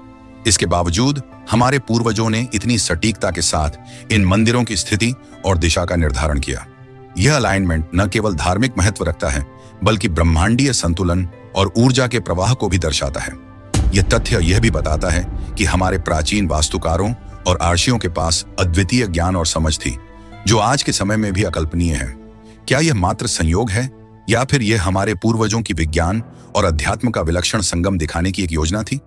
Speaker 1: इसके बावजूद हमारे पूर्वजों ने इतनी सटीकता के साथ इन मंदिरों की स्थिति और दिशा का निर्धारण किया। यह अलाइनमेंट न केवल धार्मिक महत्व रखता है, बल्कि ब्रह्मांडीय संतुलन और ऊर्जा के प्रवाह को भी दर्शाता है। यह तथ्य यह भी बताता है कि हमारे प्राचीन वास्तुकारों और आर्शियों के पास अद्वितीय ज्ञान और समझ थी, जो आज के समय में भी अकल्पनीय है। क्या यह मात्र संयोग है या फिर यह हमारे पूर्वजों की विज्ञान और अध्यात्म का विलक्षण संगम दिखाने की एक योजना थी?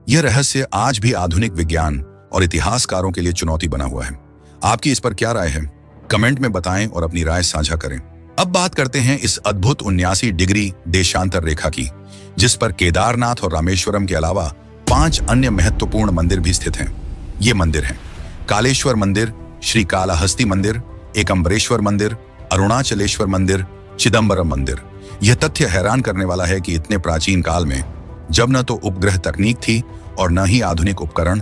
Speaker 1: यह रहस्य आज भी आधुनिक विज्ञान और इतिहासकारों के लिए चुनौती बना हुआ है। आपकी इस पर क्या राय है? कमेंट में बताएं और अपनी राय साझा करें। अब बात करते हैं इस अद्भुत 79 डिग्री देशांतर रेखा की, जिस पर केदारनाथ और रामेश्वरम के अलावा 5 अन्य महत्वपूर्ण मंदिर भी स्थित हैं। ये मंदिर हैं कालेश्वर मंदिर, श्री कालाहस्ती मंदिर, एकम्बरेश्वर मंदिर, अरुणाचलेश्वर मंदिर, चिदम्बरम मंदिर। यह तथ्य हैरान करने वाला है कि इतने प्राचीन काल में, जब न तो उपग्रह तकनीक थी और न ही आधुनिक उपकरण,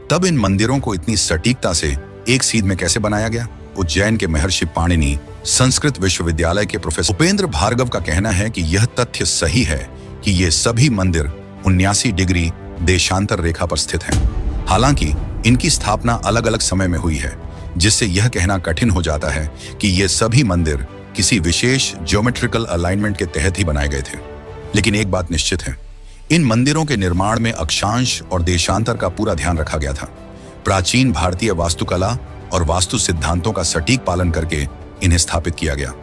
Speaker 1: तब इन मंदिरों को इतनी सटीकता से एक सीध में कैसे बनाया गया। उज्जैन के महर्षि पाणिनि संस्कृत विश्वविद्यालय के प्रोफेसर उपेंद्र भार्गव का कहना है कि यह तथ्य सही है कि ये सभी मंदिर 79 डिग्री देशांतर रेखा पर स्थित हैं। हालांकि इनकी स्थापना अलग अलग समय में हुई है, जिससे यह कहना कठिन हो जाता है कि ये सभी मंदिर किसी विशेष ज्योमेट्रिकल अलाइनमेंट के तहत ही बनाए गए थे। लेकिन एक बात निश्चित है, इन मंदिरों के निर्माण में अक्षांश और देशांतर का पूरा ध्यान रखा गया था। प्राचीन भारतीय वास्तुकला और वास्तु सिद्धांतों का सटीक पालन करके इन्हें स्थापित किया गया।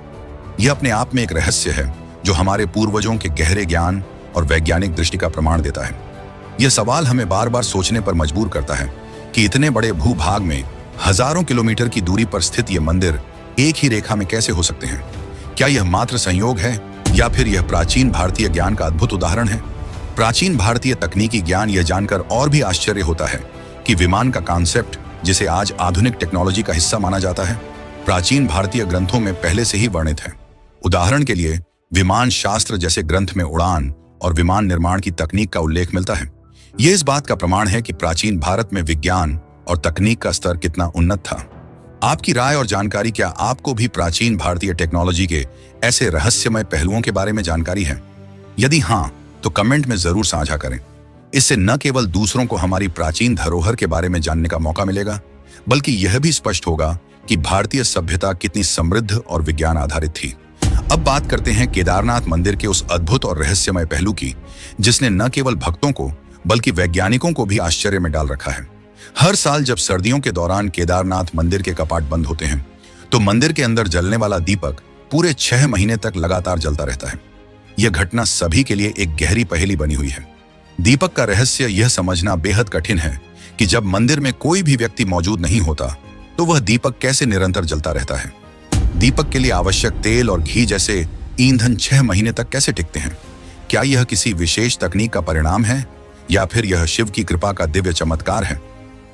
Speaker 1: यह अपने आप में एक रहस्य है जो हमारे पूर्वजों के गहरे ज्ञान और वैज्ञानिक दृष्टि का प्रमाण देता है। यह सवाल हमें बार बार सोचने पर मजबूर करता है कि इतने बड़े भूभाग में हजारों किलोमीटर की दूरी पर स्थित ये मंदिर एक ही रेखा में कैसे हो सकते हैं? क्या यह मात्र संयोग है या फिर यह प्राचीन भारतीय ज्ञान का अद्भुत उदाहरण है? प्राचीन भारतीय तकनीकी ज्ञान यह जानकर और भी आश्चर्य होता है कि विमान का कॉन्सेप्ट, जिसे आज आधुनिक टेक्नोलॉजी का हिस्सा माना जाता है, प्राचीन भारतीय ग्रंथों में पहले से ही वर्णित है। उदाहरण के लिए विमान शास्त्र जैसे ग्रंथ में उड़ान और विमान निर्माण की तकनीक का उल्लेख मिलता है। यह इस बात का प्रमाण है कि प्राचीन भारत में विज्ञान और तकनीक का स्तर कितना उन्नत था। आपकी राय और जानकारी, क्या आपको भी प्राचीन भारतीय टेक्नोलॉजी के ऐसे रहस्यमय पहलुओं के बारे में जानकारी है? यदि हाँ, तो कमेंट में जरूर साझा करें। इससे न केवल दूसरों को हमारी प्राचीन धरोहर के बारे में जानने का मौका मिलेगा, बल्कि यह भी स्पष्ट होगा कि भारतीय सभ्यता कितनी समृद्ध और विज्ञान आधारित थी। अब बात करते हैं केदारनाथ मंदिर के उस अद्भुत और रहस्यमय पहलू की, जिसने न केवल भक्तों को बल्कि वैज्ञानिकों को भी आश्चर्य में डाल रखा है। हर साल जब सर्दियों के दौरान केदारनाथ मंदिर के कपाट बंद होते हैं, तो मंदिर के अंदर जलने वाला दीपक पूरे 6 महीने तक लगातार जलता रहता है। यह घटना सभी के लिए एक गहरी पहेली बनी हुई है। दीपक का रहस्य यह समझना बेहद कठिन है कि जब मंदिर में कोई भी व्यक्ति मौजूद नहीं होता, तो वह दीपक कैसे निरंतर जलता रहता है? दीपक के लिए आवश्यक तेल और घी जैसे ईंधन 6 महीने तक कैसे टिकते हैं? क्या यह किसी विशेष तकनीक का परिणाम है या फिर यह शिव की कृपा का दिव्य चमत्कार है?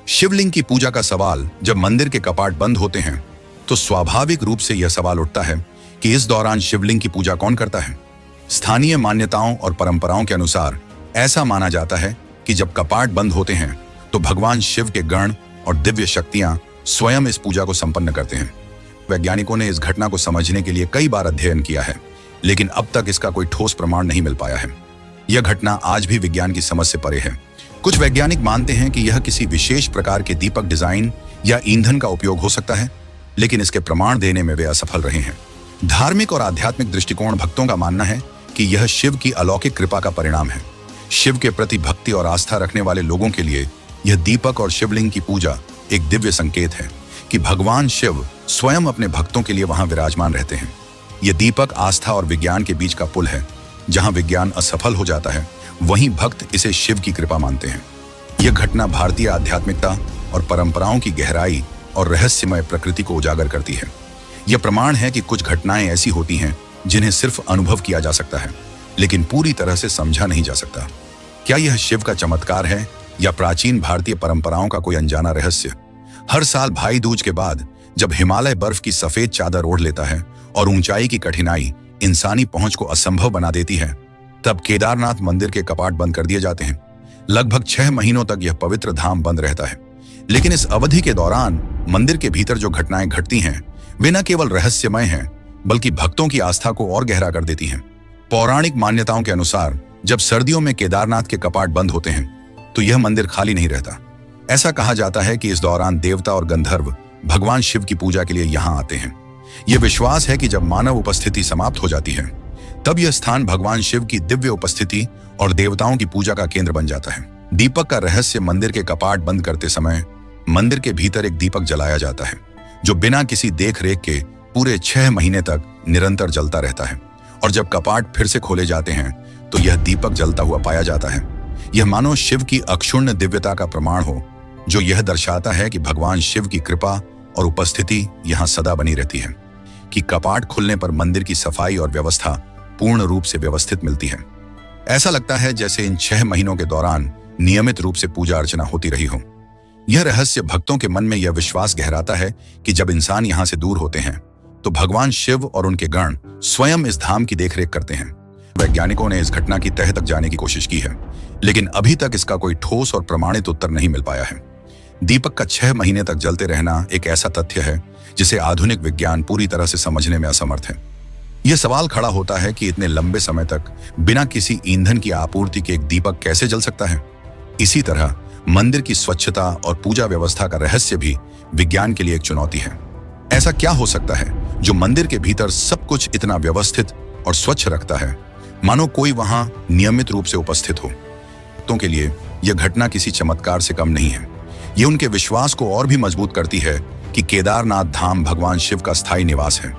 Speaker 1: शिवलिंग की पूजा का सवाल जब मंदिर के कपाट बंद होते हैं, तो स्वाभाविक रूप से यह सवाल उठता है कि इस दौरान शिवलिंग की पूजा कौन करता है? स्थानीय मान्यताओं और परंपराओं के अनुसार ऐसा माना जाता है कि जब कपाट बंद होते हैं, तो भगवान शिव के गण और दिव्य शक्तियां स्वयं इस पूजा को संपन्न करते हैं। वैज्ञानिकों ने इस घटना को समझने के लिए कई बार अध्ययन किया है, लेकिन अब तक इसका कोई ठोस प्रमाण नहीं मिल पाया है। यह घटना आज भी विज्ञान की समझ से परे है। कुछ वैज्ञानिक मानते हैं कि यह किसी विशेष प्रकार के दीपक डिजाइन या ईंधन का उपयोग हो सकता है, लेकिन इसके प्रमाण देने में वे असफल रहे हैं। धार्मिक और आध्यात्मिक दृष्टिकोण भक्तों का मानना है कि यह शिव की अलौकिक कृपा का परिणाम है। शिव के प्रति भक्ति और आस्था रखने वाले लोगों के लिए यह दीपक और शिवलिंग की पूजा एक दिव्य संकेत है कि भगवान शिव स्वयं अपने भक्तों के लिए वहां विराजमान रहते हैं। यह दीपक आस्था और विज्ञान के बीच का पुल है। जहां विज्ञान असफल हो जाता है, वहीं भक्त इसे शिव की कृपा मानते हैं। यह घटना भारतीय आध्यात्मिकता और परंपराओं की गहराई और रहस्यमय प्रकृति को उजागर करती है। यह प्रमाण है कि कुछ घटनाएं ऐसी होती हैं जिन्हें सिर्फ अनुभव किया जा सकता है, लेकिन पूरी तरह से समझा नहीं जा सकता। क्या यह शिव का चमत्कार है या प्राचीन भारतीय परंपराओं का कोई अनजाना रहस्य? हर साल भाई दूज के बाद जब हिमालय बर्फ की सफेद चादर ओढ़ लेता है और ऊंचाई की कठिनाई इंसानी पहुंच को असंभव बना देती है, तब केदारनाथ मंदिर के कपाट बंद कर दिए जाते हैं। लगभग 6 महीनों तक यह पवित्र धाम बंद रहता है। लेकिन इस अवधि के दौरान मंदिर के भीतर जो घटनाएं घटती हैं, वे न केवल रहस्यमय हैं, बल्कि भक्तों की आस्था को और गहरा कर देती हैं। पौराणिक मान्यताओं के अनुसार जब सर्दियों में केदारनाथ के कपाट बंद होते हैं, तो यह मंदिर खाली नहीं रहता। ऐसा कहा जाता है कि इस दौरान देवता और गंधर्व भगवान शिव की पूजा के लिए यहाँ आते हैं। यह विश्वास है कि जब मानव उपस्थिति समाप्त हो जाती है, तब यह स्थान भगवान शिव की दिव्य उपस्थिति और देवताओं की पूजा का केंद्र बन जाता है। दीपक का रहस्य मंदिर के कपाट बंद करते समय मंदिर के भीतर एक दीपक जलाया जाता है, जो बिना किसी देख रेख के पूरे 6 महीने तक निरंतर जलता रहता है। और जब कपाट फिर से खोले जाते हैं, तो यह दीपक जलता हुआ पाया जाता है। यह मानो शिव की अक्षुण्ण दिव्यता का प्रमाण हो, जो यह दर्शाता है कि भगवान शिव की कृपा और उपस्थिति यहाँ सदा बनी रहती है। कि कपाट खुलने पर मंदिर की सफाई और व्यवस्था पूर्ण रूप से व्यवस्थित मिलती है। ऐसा लगता है जैसे इन 6 महीनों के दौरान नियमित रूप से पूजा अर्चना होती रही हो। यह रहस्य भक्तों के मन में यह विश्वास गहराता है कि जब इंसान यहाँ से दूर होते हैं, तो भगवान शिव और उनके गण स्वयं इस धाम की देखरेख करते हैं। वैज्ञानिकों ने इस घटना की तह तक जाने की कोशिश की है, लेकिन अभी तक इसका कोई ठोस और प्रमाणित उत्तर नहीं मिल पाया है। दीपक का 6 महीने तक जलते रहना एक ऐसा तथ्य है जिसे आधुनिक विज्ञान पूरी तरह से समझने में असमर्थ है। यह सवाल खड़ा होता है कि इतने लंबे समय तक बिना किसी ईंधन की आपूर्ति के एक दीपक कैसे जल सकता है। इसी तरह मंदिर की स्वच्छता और पूजा व्यवस्था का रहस्य भी विज्ञान के लिए एक चुनौती है। ऐसा क्या हो सकता है जो मंदिर के भीतर सब कुछ इतना व्यवस्थित और स्वच्छ रखता है, मानो कोई वहां नियमित रूप से उपस्थित हो। भक्तों के लिए यह घटना किसी चमत्कार से कम नहीं है। ये उनके विश्वास को और भी मजबूत करती है कि केदारनाथ धाम भगवान शिव का स्थायी निवास है।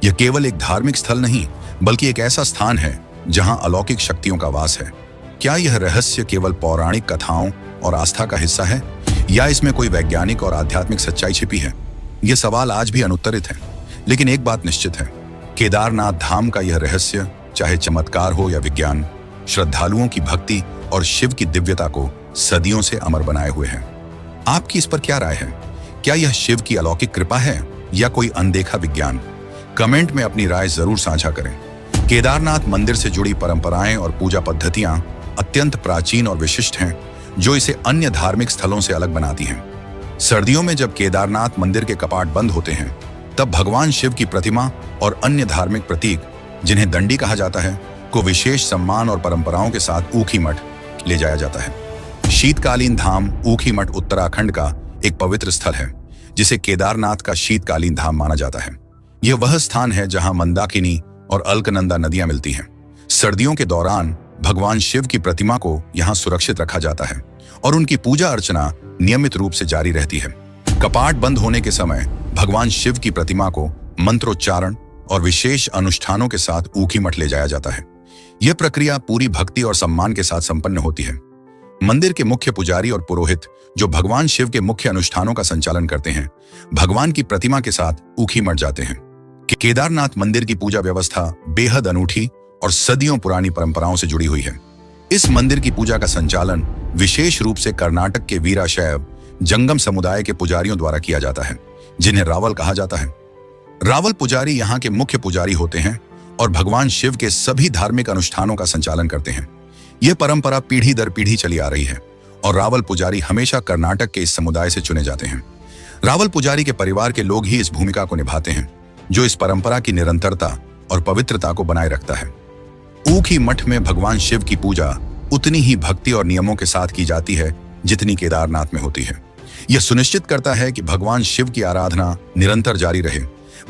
Speaker 1: यह केवल एक धार्मिक स्थल नहीं, बल्कि एक ऐसा स्थान है जहां अलौकिक शक्तियों का वास है। क्या यह रहस्य केवल पौराणिक कथाओं और आस्था का हिस्सा है, या इसमें कोई वैज्ञानिक और आध्यात्मिक सच्चाई छिपी है? यह सवाल आज भी अनुत्तरित है, लेकिन एक बात निश्चित है, केदारनाथ धाम का यह रहस्य, चाहे चमत्कार हो या विज्ञान, श्रद्धालुओं की भक्ति और शिव की दिव्यता को सदियों से अमर बनाए हुए है। आपकी इस पर क्या राय है? क्या यह शिव की अलौकिक कृपा है या कोई अनदेखा विज्ञान? कमेंट में अपनी राय जरूर साझा करें। केदारनाथ मंदिर से जुड़ी परंपराएं और पूजा पद्धतियां अत्यंत प्राचीन और विशिष्ट हैं, जो इसे अन्य धार्मिक स्थलों से अलग बनाती हैं। सर्दियों में जब केदारनाथ मंदिर के कपाट बंद होते हैं, तब भगवान शिव की प्रतिमा और अन्य धार्मिक प्रतीक, जिन्हें दंडी कहा जाता है, को विशेष सम्मान और परंपराओं के साथ ऊखीमठ ले जाया जाता है। शीतकालीन धाम ऊखीमठ उत्तराखंड का एक पवित्र स्थल है, जिसे केदारनाथ का शीतकालीन धाम माना जाता है। यह वह स्थान है जहां मंदाकिनी और अलकनंदा नदियां मिलती हैं। सर्दियों के दौरान भगवान शिव की प्रतिमा को यहां सुरक्षित रखा जाता है और उनकी पूजा अर्चना नियमित रूप से जारी रहती है। कपाट बंद होने के समय भगवान शिव की प्रतिमा को मंत्रोच्चारण और विशेष अनुष्ठानों के साथ ऊखीमठ ले जाया जाता है। यह प्रक्रिया पूरी भक्ति और सम्मान के साथ संपन्न होती है। मंदिर के मुख्य पुजारी और पुरोहित, जो भगवान शिव के मुख्य अनुष्ठानों का संचालन करते हैं, भगवान की प्रतिमा के साथ ऊखीमठ जाते हैं। केदारनाथ मंदिर की पूजा व्यवस्था बेहद अनूठी और सदियों पुरानी परंपराओं से जुड़ी हुई है। इस मंदिर की पूजा का संचालन विशेष रूप से कर्नाटक के वीराशैव जंगम समुदाय के पुजारियों द्वारा किया जाता है, जिन्हें रावल कहा जाता है। रावल पुजारी यहाँ के मुख्य पुजारी होते हैं और भगवान शिव के सभी धार्मिक अनुष्ठानों का संचालन करते हैं। यह परंपरा पीढ़ी दर पीढ़ी चली आ रही है और रावल पुजारी हमेशा कर्नाटक के इस समुदाय से चुने जाते हैं। रावल पुजारी के परिवार के लोग ही इस भूमिका को निभाते हैं, जो इस परंपरा की निरंतरता और पवित्रता को बनाए रखता है। ऊखीमठ में भगवान शिव की पूजा उतनी ही भक्ति और नियमों के साथ की जाती है जितनी केदारनाथ में होती है। यह सुनिश्चित करता है कि भगवान शिव की आराधना निरंतर जारी रहे,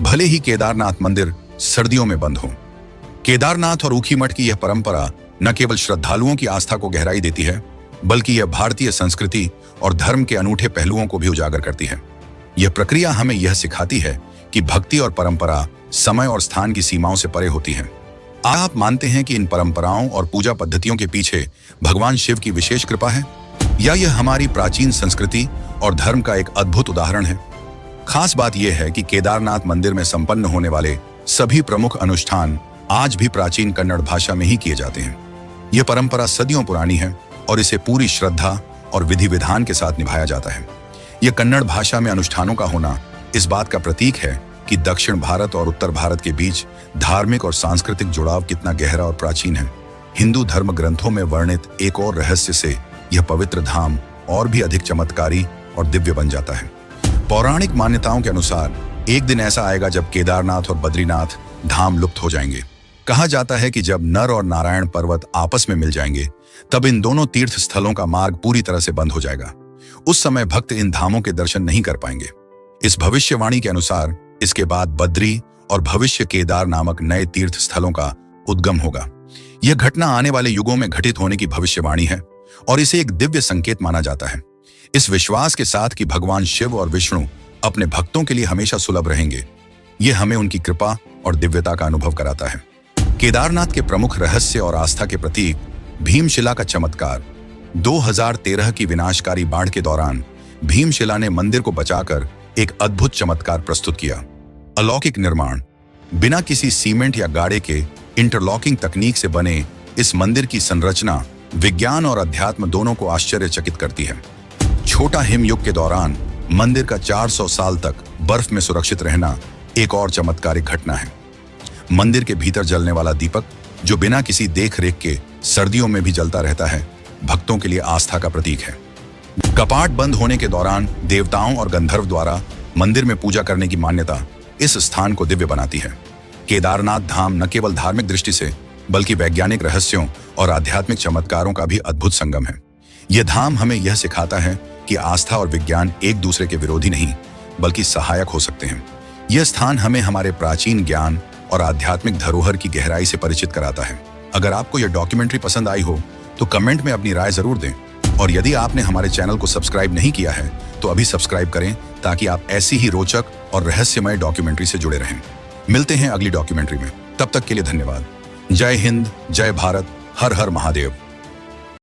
Speaker 1: भले ही केदारनाथ मंदिर सर्दियों में बंद हो। केदारनाथ और ऊखीमठ की यह परंपरा न केवल श्रद्धालुओं की आस्था को गहराई देती है, बल्कि यह भारतीय संस्कृति और धर्म के अनूठे पहलुओं को भी उजागर करती है। यह प्रक्रिया हमें यह सिखाती है कि भक्ति और परंपरा समय और स्थान की सीमाओं से परे होती है। आप मानते हैं कि इन परंपराओं और पूजा पद्धतियों के पीछे भगवान शिव की विशेष कृपा है, या यह हमारी प्राचीन संस्कृति और धर्म का एक अद्भुत उदाहरण है? खास बात यह है कि केदारनाथ मंदिर में संपन्न होने वाले सभी प्रमुख अनुष्ठान आज भी प्राचीन कन्नड़ भाषा में ही किए जाते हैं। यह परंपरा सदियों पुरानी है और इसे पूरी श्रद्धा और विधि विधान के साथ निभाया जाता है। यह कन्नड़ भाषा में अनुष्ठानों का होना इस बात का प्रतीक है कि दक्षिण भारत और उत्तर भारत के बीच धार्मिक और सांस्कृतिक जुड़ाव कितना गहरा और प्राचीन है। हिंदू धर्म ग्रंथों में वर्णित एक और रहस्य से यह पवित्र धाम और भी अधिक चमत्कारी और दिव्य बन जाता है। पौराणिक मान्यताओं के अनुसार एक दिन ऐसा आएगा जब केदारनाथ और बद्रीनाथ धाम लुप्त हो जाएंगे। कहा जाता है कि जब नर और नारायण पर्वत आपस में मिल जाएंगे, तब इन दोनों तीर्थ स्थलों का मार्ग पूरी तरह से बंद हो जाएगा। उस समय भक्त इन धामों के दर्शन नहीं कर पाएंगे। इस भविष्यवाणी के अनुसार इसके बाद बद्री और भविष्य केदार नामक नए तीर्थ स्थलों का उद्गम होगा। यह घटना आने वाले युगों में घटित होने की भविष्यवाणी है और इसे एक दिव्य संकेत माना जाता है, इस विश्वास के साथ कि भगवान शिव और विष्णु अपने भक्तों के लिए हमेशा सुलभ रहेंगे। यह हमें उनकी कृपा और दिव्यता का अनुभव कराता है। केदारनाथ के प्रमुख रहस्य और आस्था के प्रतीक भीमशिला का चमत्कार। 2013 की विनाशकारी बाढ़ के दौरान भीमशिला ने मंदिर को बचाकर एक अद्भुत चमत्कार प्रस्तुत किया। अलौकिक निर्माण। बिना किसी सीमेंट या गाड़े के इंटरलॉकिंग तकनीक से बने इस मंदिर की संरचना विज्ञान और अध्यात्म दोनों को आश्चर्यचकित करती है। छोटा हिमयुग के दौरान मंदिर का 400 साल तक बर्फ में सुरक्षित रहना एक और चमत्कारिक घटना है। मंदिर के भीतर जलने वाला दीपक, जो बिना किसी देख रेख के सर्दियों में भी जलता रहता है, भक्तों के लिए आस्था का प्रतीक है। कपाट बंद होने के दौरान देवताओं और गंधर्व द्वारा मंदिर में पूजा करने की मान्यता इस स्थान को दिव्य बनाती है। केदारनाथ धाम न केवल धार्मिक दृष्टि से बल्कि वैज्ञानिक रहस्यों और आध्यात्मिक चमत्कारों का भी अद्भुत संगम है। यह धाम हमें यह सिखाता है कि आस्था और विज्ञान एक दूसरे के विरोधी नहीं बल्कि सहायक हो सकते हैं। यह स्थान हमें हमारे प्राचीन ज्ञान और आध्यात्मिक धरोहर की गहराई से परिचित कराता है। अगर आपको यह डॉक्यूमेंट्री पसंद आई हो तो कमेंट में अपनी राय जरूर दें, और यदि आपने हमारे चैनल को सब्सक्राइब नहीं किया है तो अभी सब्सक्राइब करें ताकि आप ऐसी ही रोचक और रहस्यमय डॉक्यूमेंट्री से जुड़े रहें। मिलते हैं अगली डॉक्यूमेंट्री में, तब तक के लिए धन्यवाद। जय हिंद, जय भारत, हर हर महादेव।